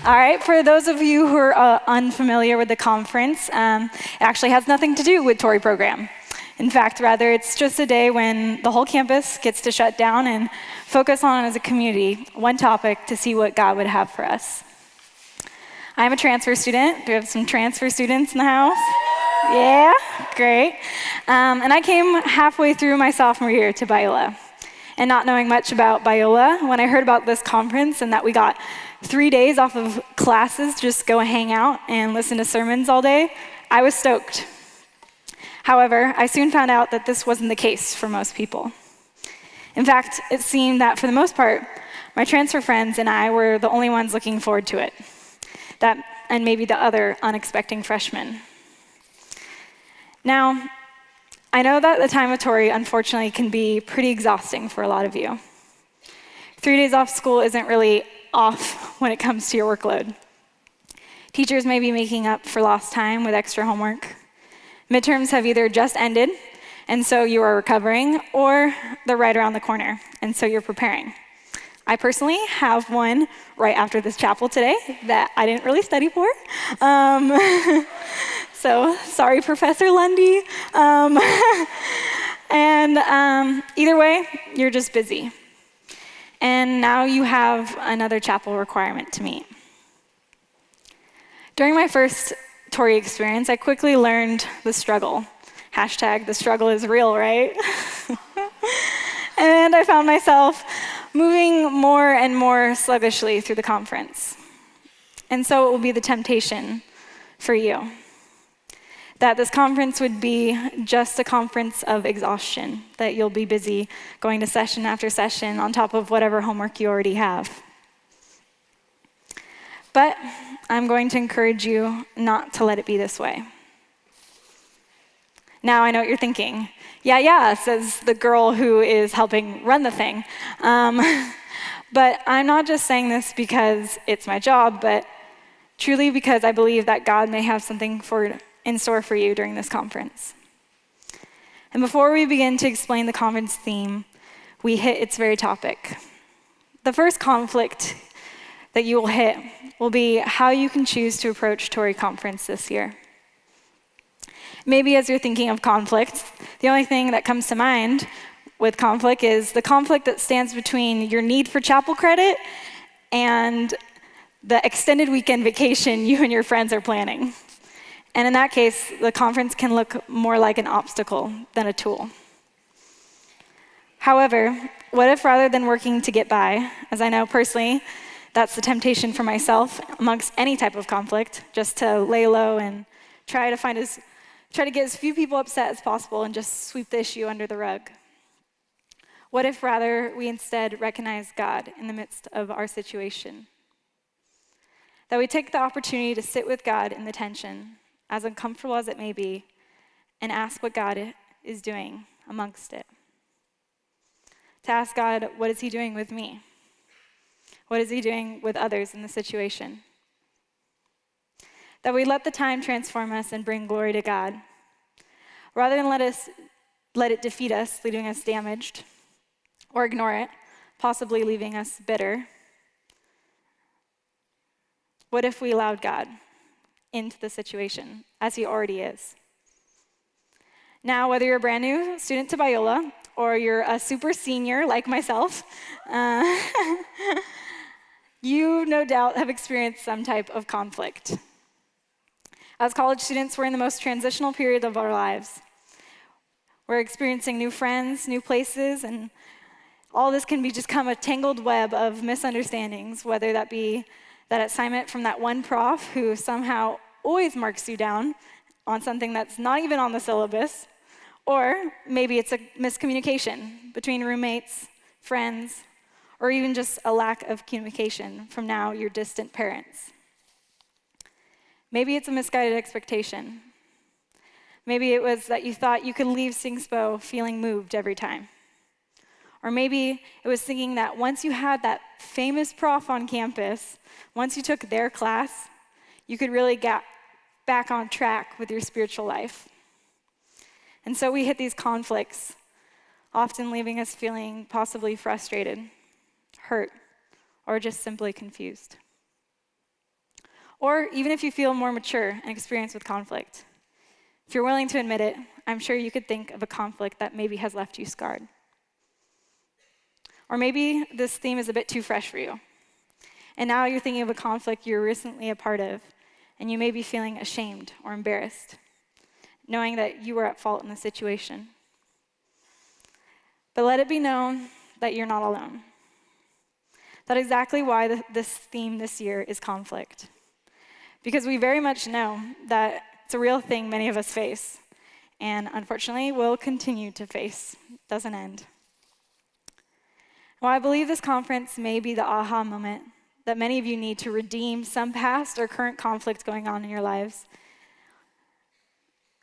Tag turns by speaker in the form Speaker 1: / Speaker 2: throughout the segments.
Speaker 1: All right, for those of you who are unfamiliar with the conference, it actually has nothing to do with Torrey program. In fact, rather, it's just a day when the whole campus gets to shut down and focus on, as a community, one topic to see what God would have for us. I'm a transfer student. Do we have some transfer students in the house? Yeah, great. And I came halfway through my sophomore year to Biola. And not knowing much about Biola, when I heard about this conference and that we got 3 days off of classes to just go hang out and listen to sermons all day, I was stoked. However, I soon found out that this wasn't the case for most people. In fact, it seemed that for the most part, my transfer friends and I were the only ones looking forward to it. That, and maybe the other unexpected freshmen. Now, I know that the time of Torrey, unfortunately, can be pretty exhausting for a lot of you. 3 days off school isn't really off when it comes to your workload. Teachers may be making up for lost time with extra homework. Midterms have either just ended, and so you are recovering, or they're right around the corner, and so you're preparing. I personally have one right after this chapel today that I didn't really study for. So sorry, Professor Lundy. Either way, you're just busy. And now you have another chapel requirement to meet. During my first Torrey experience, I quickly learned the struggle. Hashtag the struggle is real, right? And I found myself moving more and more sluggishly through the conference. And so it will be the temptation for you that this conference would be just a conference of exhaustion, that you'll be busy going to session after session on top of whatever homework you already have. But I'm going to encourage you not to let it be this way. Now I know what you're thinking. Yeah, says the girl who is helping run the thing. But I'm not just saying this because it's my job, but truly because I believe that God may have something in store for you during this conference. And before we begin to explain the conference theme, we hit its very topic. The first conflict that you will hit will be how you can choose to approach Torrey Conference this year. Maybe as you're thinking of conflict, the only thing that comes to mind with conflict is the conflict that stands between your need for chapel credit and the extended weekend vacation you and your friends are planning. And in that case, the conference can look more like an obstacle than a tool. However, what if rather than working to get by, as I know personally, that's the temptation for myself amongst any type of conflict, just to lay low and try to get as few people upset as possible and just sweep the issue under the rug. What if rather we instead recognize God in the midst of our situation? That we take the opportunity to sit with God in the tension, as uncomfortable as it may be, and ask what God is doing amongst it. To ask God, what is he doing with me? What is he doing with others in the situation? That we let the time transform us and bring glory to God, rather than let it defeat us, leaving us damaged, or ignore it, possibly leaving us bitter. What if we allowed God into the situation, as he already is? Now, whether you're a brand new student to Biola, or you're a super senior like myself, you no doubt have experienced some type of conflict. As college students, we're in the most transitional period of our lives. We're experiencing new friends, new places, and all this can become a tangled web of misunderstandings, whether that be that assignment from that one prof who somehow always marks you down on something that's not even on the syllabus, or maybe it's a miscommunication between roommates, friends, or even just a lack of communication from now your distant parents. Maybe it's a misguided expectation. Maybe it was that you thought you could leave Singspo feeling moved every time. Or maybe it was thinking that once you had that famous prof on campus, once you took their class, you could really get back on track with your spiritual life. And so we hit these conflicts, often leaving us feeling possibly frustrated, hurt, or just simply confused. Or even if you feel more mature and experienced with conflict, if you're willing to admit it, I'm sure you could think of a conflict that maybe has left you scarred. Or maybe this theme is a bit too fresh for you. And now you're thinking of a conflict you were recently a part of, and you may be feeling ashamed or embarrassed, knowing that you were at fault in the situation. But let it be known that you're not alone. That's exactly why this theme this year is conflict. Because we very much know that it's a real thing many of us face, and unfortunately will continue to face. It doesn't end. Well, I believe this conference may be the aha moment that many of you need to redeem some past or current conflict going on in your lives.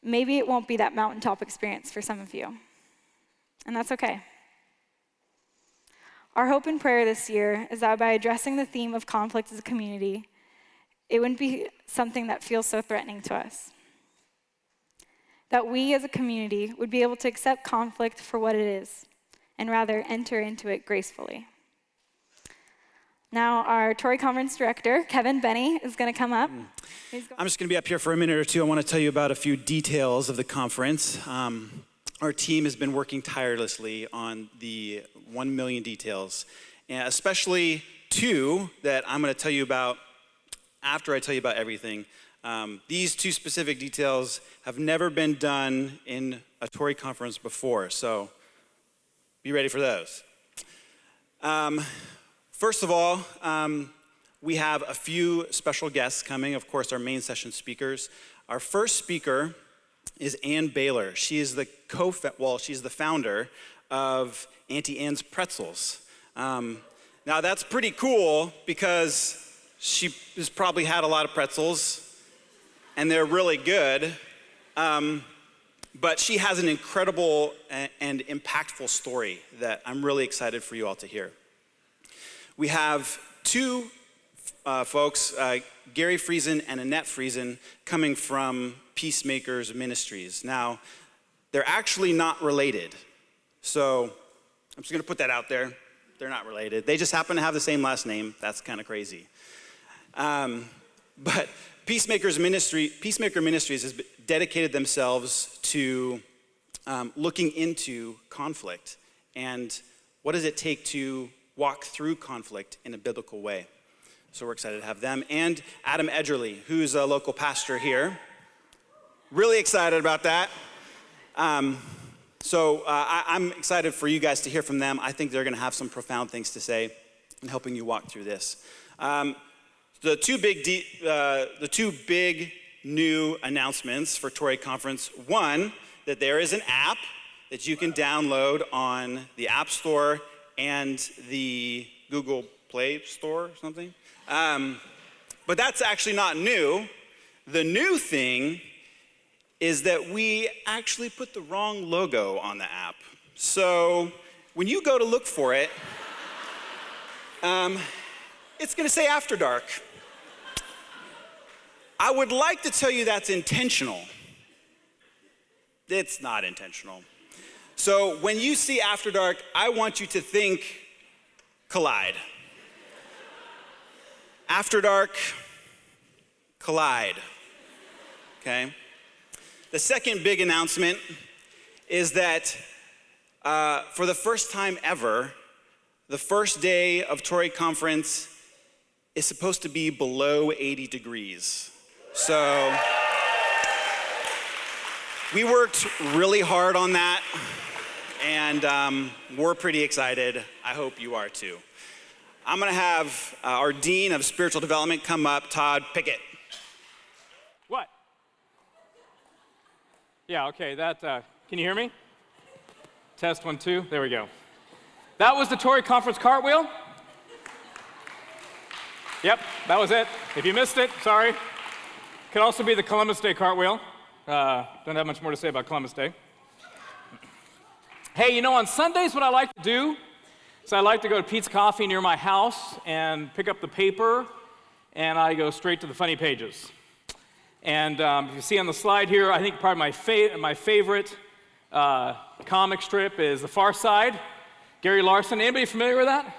Speaker 1: Maybe it won't be that mountaintop experience for some of you, and that's okay. Our hope and prayer this year is that by addressing the theme of conflict as a community, it wouldn't be something that feels so threatening to us. That we as a community would be able to accept conflict for what it is, and rather enter into it gracefully. Now, our Torrey Conference Director, Kevin Benny, is going to come up.
Speaker 2: I'm just going to be up here for a minute or two. I want to tell you about a few details of the conference. Our team has been working tirelessly on the 1 million details, and especially 2 that I'm going to tell you about after I tell you about everything. These 2 specific details have never been done in a Torrey conference before, so be ready for those. First of all, we have a few special guests coming, of course, our main session speakers. Our first speaker is Ann Baylor. She is she's the founder of Auntie Anne's Pretzels. Now that's pretty cool because she has probably had a lot of pretzels and they're really good. But she has an incredible and impactful story that I'm really excited for you all to hear. We have 2 folks, Gary Friesen and Annette Friesen, coming from Peacemakers Ministries. Now, they're actually not related. So I'm just going to put that out there. They're not related. They just happen to have the same last name. That's kind of crazy. But Peacemaker Ministries has dedicated themselves to looking into conflict and what does it take to walk through conflict in a biblical way. So we're excited to have them. And Adam Edgerly, who's a local pastor here. Really excited about that. I'm excited for you guys to hear from them. I think they're going to have some profound things to say in helping you walk through this. The two big new announcements for Torrey Conference. One, that there is an app that you can download on the App Store and the Google Play Store or something. But that's actually not new. The new thing is that we actually put the wrong logo on the app. So when you go to look for it, it's going to say After Dark. I would like to tell you that's intentional. It's not intentional. So when you see After Dark, I want you to think Collide. After Dark, Collide. Okay? The second big announcement is that for the first time ever, the first day of Torrey Conference is supposed to be below 80 degrees. So we worked really hard on that, and we're pretty excited. I hope you are too. I'm going to have our Dean of Spiritual Development come up, Todd Pickett.
Speaker 3: What? Yeah, okay, can you hear me? Test 1, 2, there we go. That was the Torrey Conference cartwheel. Yep, that was it. If you missed it, sorry. Could also be the Columbus Day cartwheel. Don't have much more to say about Columbus Day. Hey, on Sundays what I like to do is I like to go to Pete's Coffee near my house and pick up the paper, and I go straight to the funny pages. And if you see on the slide here, I think probably my favorite comic strip is The Far Side. Gary Larson. Anybody familiar with that?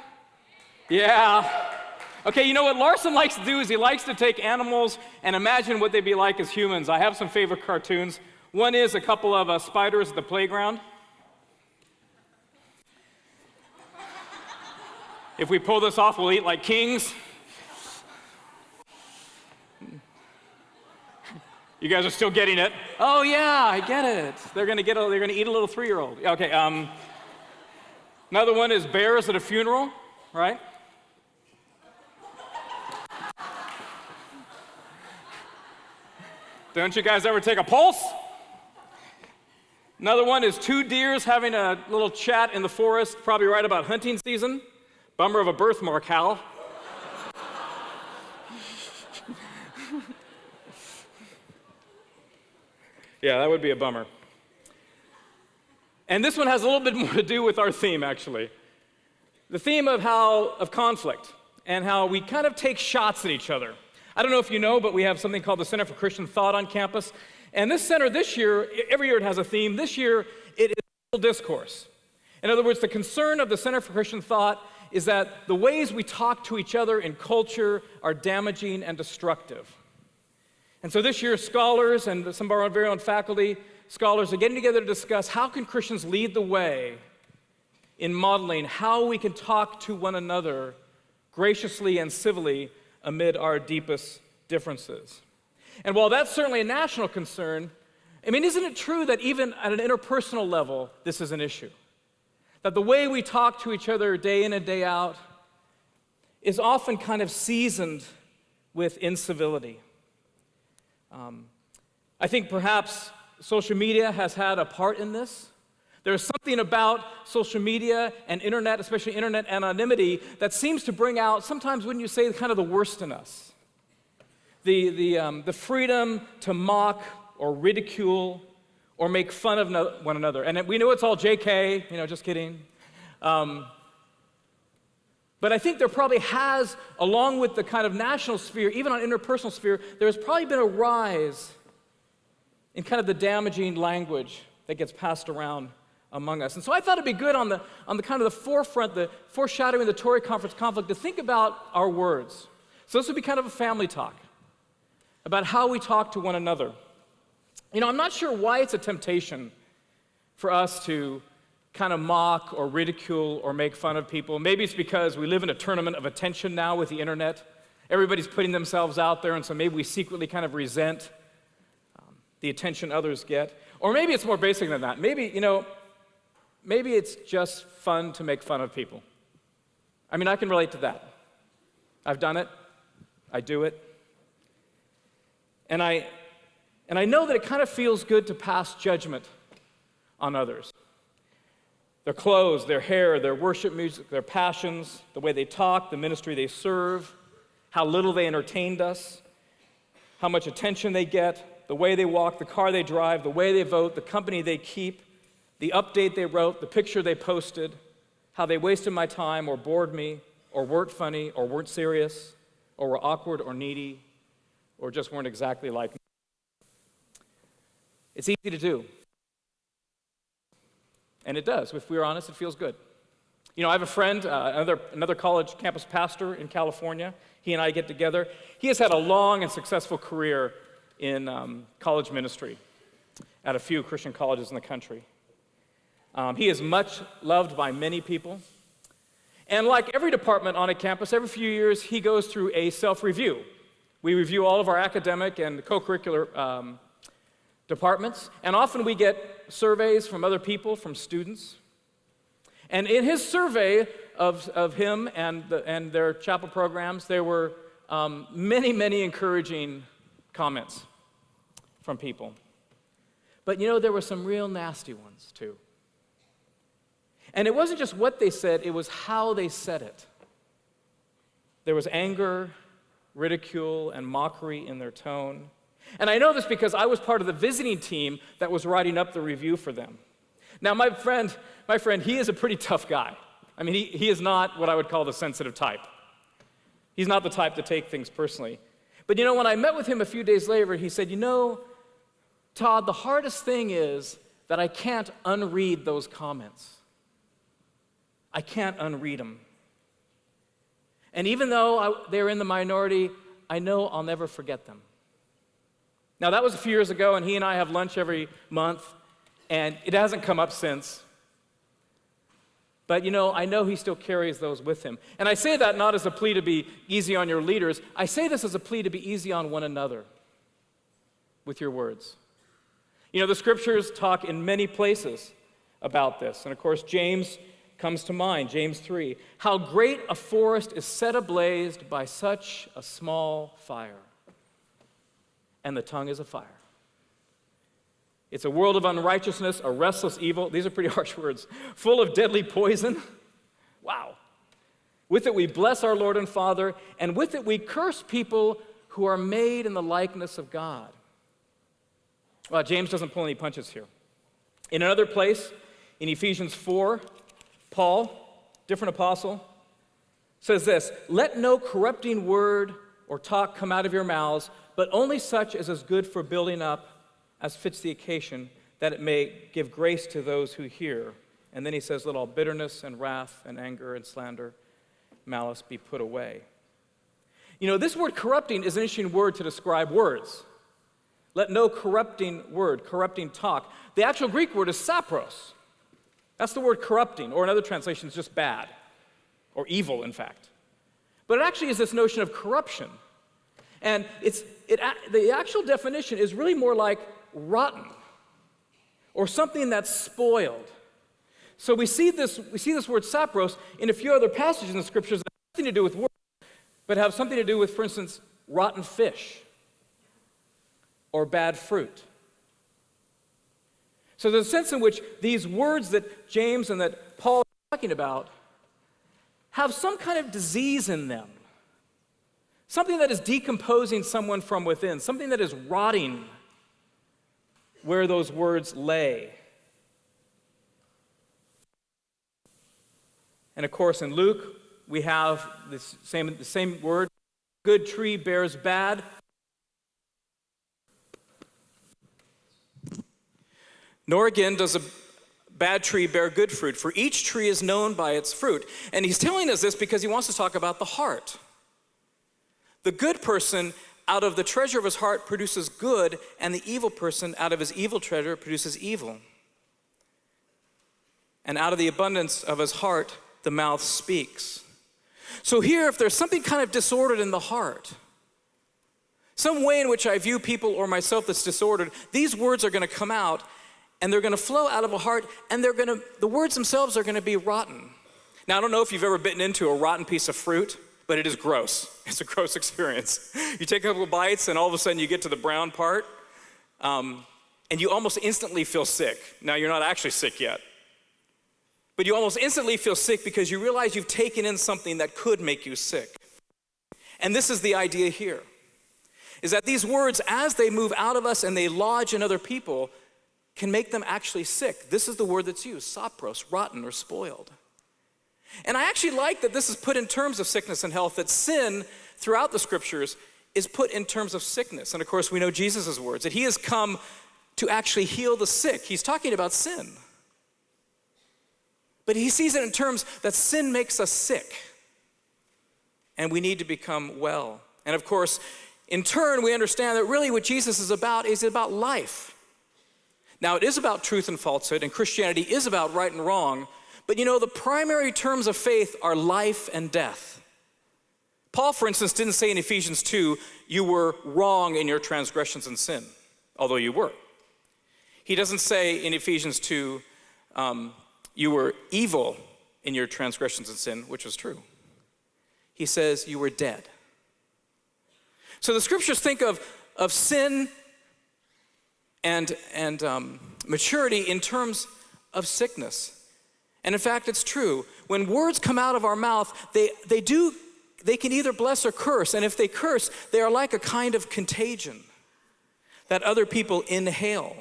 Speaker 3: Yeah. Okay, you know what Larson likes to do is he likes to take animals and imagine what they'd be like as humans. I have some favorite cartoons. One is a couple of spiders at the playground. If we pull this off, we'll eat like kings. You guys are still getting it? Oh yeah, I get it. They're gonna eat a little 3-year-old. Okay. Another one is bears at a funeral, right? Don't you guys ever take a pulse? Another one is 2 deers having a little chat in the forest, probably right about hunting season. Bummer of a birthmark, Hal. Yeah, that would be a bummer. And this one has a little bit more to do with our theme, actually. The theme of conflict and how we kind of take shots at each other. I don't know if you know, but we have something called the Center for Christian Thought on campus. And this center this year, every year it has a theme. This year, it is civil discourse. In other words, the concern of the Center for Christian Thought is that the ways we talk to each other in culture are damaging and destructive. And so this year, scholars and some of our very own faculty, scholars are getting together to discuss how can Christians lead the way in modeling how we can talk to one another graciously and civilly amid our deepest differences. And while that's certainly a national concern, I mean, isn't it true that even at an interpersonal level, this is an issue? That the way we talk to each other day in and day out is often kind of seasoned with incivility. I think perhaps social media has had a part in this. There's something about social media and internet, especially internet anonymity, that seems to bring out, sometimes wouldn't you say, kind of the worst in us. The freedom to mock or ridicule or make fun of one another. And we know it's all JK, just kidding. But I think there probably has, along with the kind of national sphere, even on interpersonal sphere, there's probably been a rise in kind of the damaging language that gets passed around among us. And so I thought it'd be good on the kind of the forefront, the foreshadowing the Torrey Conference conflict, to think about our words. So this would be kind of a family talk about how we talk to one another. I'm not sure why it's a temptation for us to kind of mock or ridicule or make fun of people. Maybe it's because we live in a tournament of attention now with the internet. Everybody's putting themselves out there, and so maybe we secretly kind of resent the attention others get. Or maybe it's more basic than that. Maybe it's just fun to make fun of people. I mean, I can relate to that. I've done it. I do it. And I know that it kind of feels good to pass judgment on others. Their clothes, their hair, their worship music, their passions, the way they talk, the ministry they serve, how little they entertained us, how much attention they get, the way they walk, the car they drive, the way they vote, the company they keep, the update they wrote, the picture they posted, how they wasted my time or bored me or weren't funny or weren't serious or were awkward or needy or just weren't exactly like me. It's easy to do. And it does. If we're honest, it feels good. I have a friend, another college campus pastor in California. He and I get together. He has had a long and successful career in college ministry at a few Christian colleges in the country. He is much loved by many people. And like every department on a campus, every few years he goes through a self-review. We review all of our academic and co-curricular departments, and often we get surveys from other people, from students. And in his survey of him and their chapel programs, there were many, many encouraging comments from people. But there were some real nasty ones too. And it wasn't just what they said, it was how they said it. There was anger, ridicule, and mockery in their tone. And I know this because I was part of the visiting team that was writing up the review for them. Now, my friend, he is a pretty tough guy. I mean, he is not what I would call the sensitive type. He's not the type to take things personally. But when I met with him a few days later, he said, Todd, the hardest thing is that I can't unread those comments. I can't unread them. And even though they're in the minority, I know I'll never forget them. Now, that was a few years ago, and he and I have lunch every month, and it hasn't come up since. But, I know he still carries those with him. And I say that not as a plea to be easy on your leaders. I say this as a plea to be easy on one another with your words. The scriptures talk in many places about this. And, of course, James comes to mind, James 3. How great a forest is set ablaze by such a small fire. And the tongue is a fire. It's a world of unrighteousness, a restless evil. These are pretty harsh words. Full of deadly poison. Wow. With it we bless our Lord and Father, and with it we curse people who are made in the likeness of God. Well, James doesn't pull any punches here. In another place, in Ephesians 4, Paul, different apostle, says this, let no corrupting word or talk come out of your mouths, but only such as is good for building up as fits the occasion, that it may give grace to those who hear. And then he says, let all bitterness and wrath and anger and slander, malice be put away. This word corrupting is an interesting word to describe words. Let no corrupting word, corrupting talk. The actual Greek word is sapros. That's the word corrupting, or in other translations, just bad, or evil, in fact. But it actually is this notion of corruption. And the actual definition is really more like rotten, or something that's spoiled. So we see this word sapros in a few other passages in the scriptures that have nothing to do with words, but have something to do with, for instance, rotten fish or bad fruit. So there's a sense in which these words that James and that Paul are talking about have some kind of disease in them. Something that is decomposing someone from within, something that is rotting where those words lay. And of course, in Luke, we have the same word, good tree bears bad. Nor again does a bad tree bear good fruit, for each tree is known by its fruit. And he's telling us this because he wants to talk about the heart. The good person out of the treasure of his heart produces good, and the evil person out of his evil treasure produces evil. And out of the abundance of his heart, the mouth speaks. So here, if there's something kind of disordered in the heart, some way in which I view people or myself that's disordered, these words are going to come out, and they're going to flow out of a heart, and the words themselves are going to be rotten. Now, I don't know if you've ever bitten into a rotten piece of fruit, but it is gross. It's a gross experience. You take a couple of bites, and all of a sudden you get to the brown part, and you almost instantly feel sick. Now, you're not actually sick yet, but you almost instantly feel sick because you realize you've taken in something that could make you sick. And this is the idea here, is that these words, as they move out of us and they lodge in other people, can make them actually sick. This is the word that's used, sapros, rotten or spoiled. And I actually like that this is put in terms of sickness and health, that sin throughout the scriptures is put in terms of sickness. And of course, we know Jesus' words, that he has come to actually heal the sick. He's talking about sin. But he sees it in terms that sin makes us sick, and we need to become well. And of course, in turn, we understand that really what Jesus is about life. Now, it is about truth and falsehood, and Christianity is about right and wrong, but the primary terms of faith are life and death. Paul, for instance, didn't say in Ephesians 2, you were wrong in your transgressions and sin, although you were. He doesn't say in Ephesians 2, you were evil in your transgressions and sin, which was true. He says you were dead. So the scriptures think of sin and maturity in terms of sickness. And in fact, it's true. When words come out of our mouth, they can either bless or curse. And if they curse, they are like a kind of contagion that other people inhale.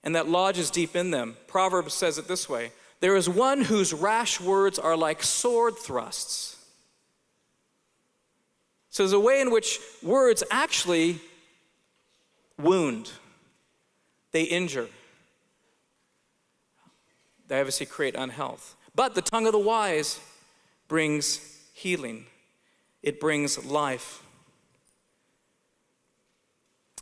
Speaker 3: And that lodges deep in them. Proverbs says it this way, there is one whose rash words are like sword thrusts. So there's a way in which words actually wound. They injure. They obviously create unhealth.
Speaker 4: But the tongue of the wise brings healing. It brings life.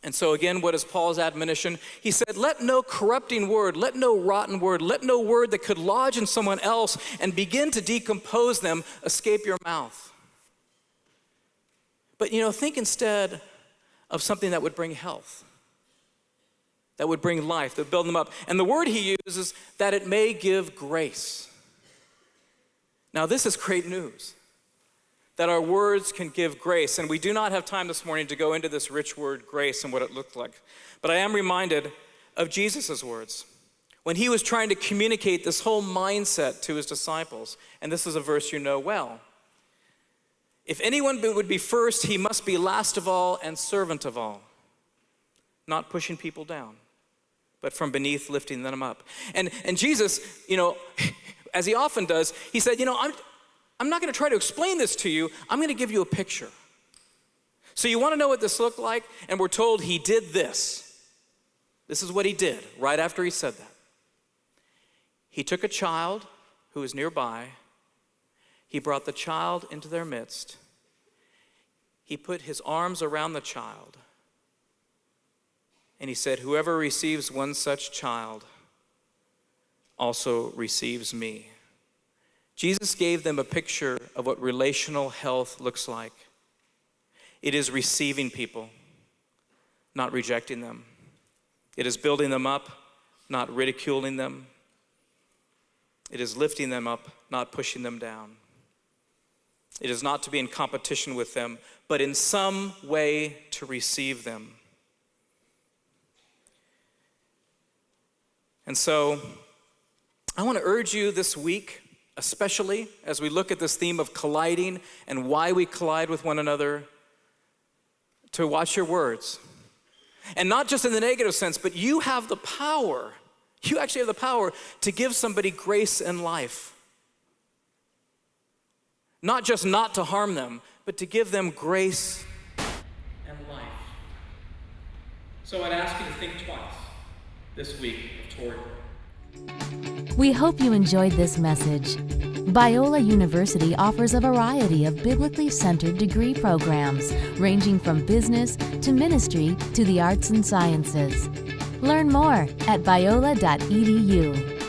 Speaker 4: And so again, what is Paul's admonition? He said, let no corrupting word, let no rotten word, let no word that could lodge in someone else and begin to decompose them escape your mouth. But think instead of something that would bring health, that would bring life, that would build them up. And the word he uses, that it may give grace. Now this is great news, that our words can give grace. And we do not have time this morning to go into this rich word grace and what it looked like. But I am reminded of Jesus' words when he was trying to communicate this whole mindset to his disciples. And this is a verse you know well. If anyone would be first, he must be last of all and servant of all. Not pushing people down, but from beneath lifting them up. And Jesus, as he often does, he said, I'm not going to try to explain this to you. I'm going to give you a picture. So you want to know what this looked like? And we're told he did this. This is what he did right after he said that. He took a child who was nearby. He brought the child into their midst. He put his arms around the child. And he said, whoever receives one such child also receives me. Jesus gave them a picture of what relational health looks like. It is receiving people, not rejecting them. It is building them up, not ridiculing them. It is lifting them up, not pushing them down. It is not to be in competition with them, but in some way to receive them. And so, I want to urge you this week, especially as we look at this theme of colliding and why we collide with one another, to watch your words. And not just in the negative sense, but you have the power, you actually have the power to give somebody grace and life. Not just not to harm them, but to give them grace and life. So I'd ask you to think twice this week of Torrey.
Speaker 5: We hope you enjoyed this message. Biola University offers a variety of biblically centered degree programs, ranging from business to ministry to the arts and sciences. Learn more at biola.edu.